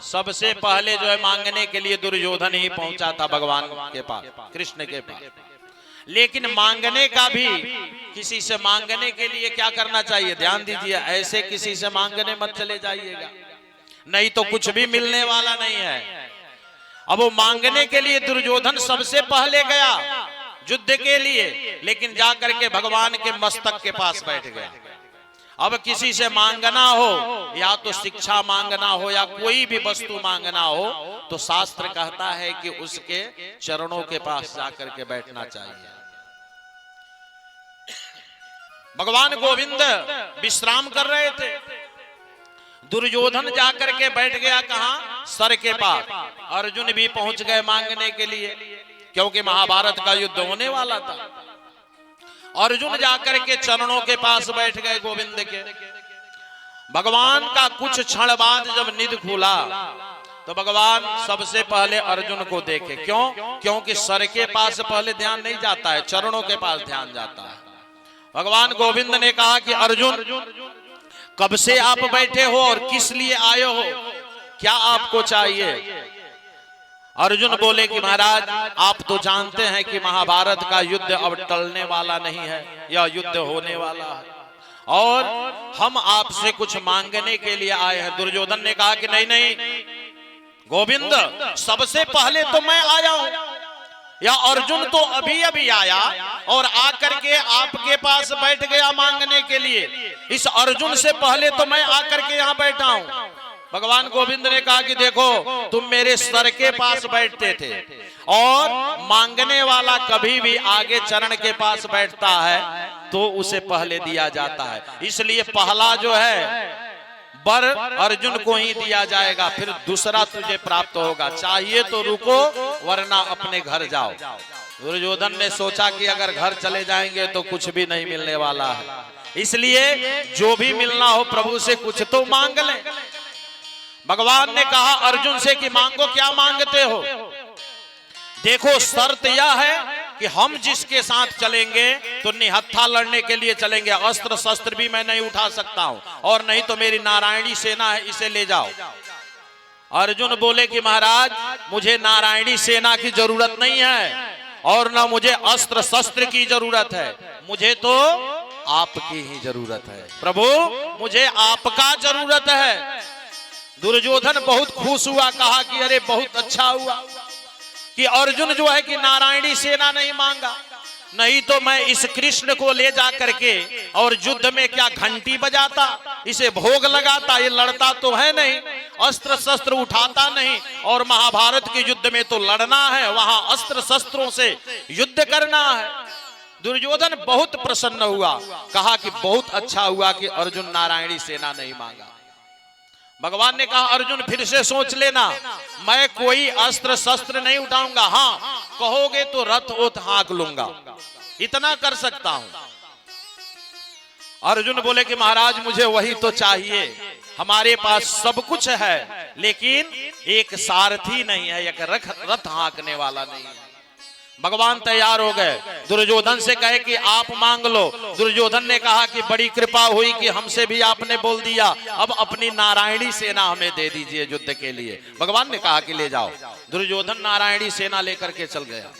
सबसे पहले जो है मांगने के लिए दुर्योधन ही पहुंचा था भगवान के पास, कृष्ण के पास। लेकिन मांगने का भी, किसी से मांगने के लिए क्या करना चाहिए, ध्यान दीजिए, ऐसे किसी से मांगने मत चले जाइएगा, नहीं तो कुछ भी मिलने वाला नहीं है। अब वो मांगने के लिए दुर्योधन सबसे पहले गया युद्ध के लिए, लेकिन जाकर के भगवान के मस्तक के पास बैठ गया। अब किसी से मांगना हो, या तो शिक्षा मांगना हो या कोई भी वस्तु मांगना हो, तो शास्त्र कहता है कि उसके चरणों के पास जाकर के बैठना चाहिए। भगवान गोविंद विश्राम कर रहे थे, दुर्योधन जाकर के बैठ गया कहां, सर के पास। अर्जुन भी पहुंच गए मांगने के लिए, क्योंकि महाभारत का युद्ध होने वाला था। अर्जुन जाकर के चरणों के पास बैठ गए गोविंद के। भगवान का कुछ क्षण बाद जब निध खुला तो भगवान सबसे पहले अर्जुन को देखे। क्यों? क्योंकि सर के पास पहले ध्यान नहीं जाता है, चरणों के पास ध्यान जाता है। भगवान गोविंद ने कहा कि अर्जुन, कब से आप बैठे हो और किस लिए आए हो, क्या आपको चाहिए? अर्जुन बोले कि महाराज, आप तो जानते हैं कि महाभारत का युद्ध अब टलने वाला नहीं है, यह युद्ध होने वाला है और हम आपसे कुछ मांगने के लिए आए हैं। दुर्योधन ने कहा कि नहीं नहीं गोविंद, सबसे पहले तो मैं आया हूं, या अर्जुन तो अभी अभी आया और आकर के आपके पास बैठ गया मांगने के लिए। इस अर्जुन से पहले तो मैं आकर के यहाँ बैठा हूं। भगवान गोविंद ने कहा कि देखो, तुम मेरे सर के पास बैठते थे और मांगने वाला कभी भी आगे चरण के पास बैठता है तो उसे पहले दिया जाता है, इसलिए पहला जो है वर अर्जुन को ही दिया जाएगा, फिर दूसरा तुझे प्राप्त होगा। चाहिए तो रुको, वरना अपने घर जाओ। दुर्योधन ने सोचा कि अगर घर चले जाएंगे तो कुछ भी नहीं मिलने वाला है, इसलिए जो भी मिलना हो प्रभु से कुछ तो मांग ले। भगवान ने कहा अर्जुन से कि मांगो, क्या मांगते हो? देखो, शर्त यह है कि हम जिसके साथ चलेंगे तो निहत्था लड़ने के लिए चलेंगे, अस्त्र शस्त्र भी मैं नहीं उठा सकता हूं, और नहीं तो मेरी नारायणी सेना है, इसे ले जाओ। अर्जुन बोले कि महाराज, मुझे नारायणी सेना की जरूरत नहीं है और ना मुझे अस्त्र शस्त्र की जरूरत है, मुझे तो आपकी ही जरूरत है। प्रभु, मुझे आपका जरूरत है। दुर्योधन बहुत खुश हुआ, कहा कि अरे बहुत अच्छा हुआ कि अर्जुन जो है कि नारायणी सेना नहीं मांगा, नहीं तो मैं इस कृष्ण को ले जा करके और युद्ध में क्या घंटी बजाता, इसे भोग लगाता। ये लड़ता तो है नहीं, अस्त्र शस्त्र उठाता नहीं, और महाभारत के युद्ध में तो लड़ना है, वहां अस्त्र शस्त्रों से युद्ध करना है। दुर्योधन बहुत प्रसन्न हुआ, कहा कि बहुत अच्छा हुआ कि अर्जुन नारायणी सेना नहीं मांगा। भगवान ने कहा अर्जुन, फिर से सोच लेना, मैं कोई अस्त्र शस्त्र नहीं उठाऊंगा, हाँ कहोगे तो रथ ओथ हाँक लूंगा, इतना कर सकता हूं। अर्जुन बोले कि महाराज, मुझे वही तो चाहिए, हमारे पास सब कुछ है लेकिन एक सारथी नहीं है, एक रथ हाँकने वाला नहीं है। भगवान तैयार हो गए, दुर्योधन से कहे कि आप मांग लो। दुर्योधन ने कहा कि बड़ी कृपा हुई कि हमसे भी आपने बोल दिया, अब अपनी नारायणी सेना हमें दे दीजिए युद्ध के लिए। भगवान ने कहा कि ले जाओ। दुर्योधन नारायणी सेना लेकर के चल गया।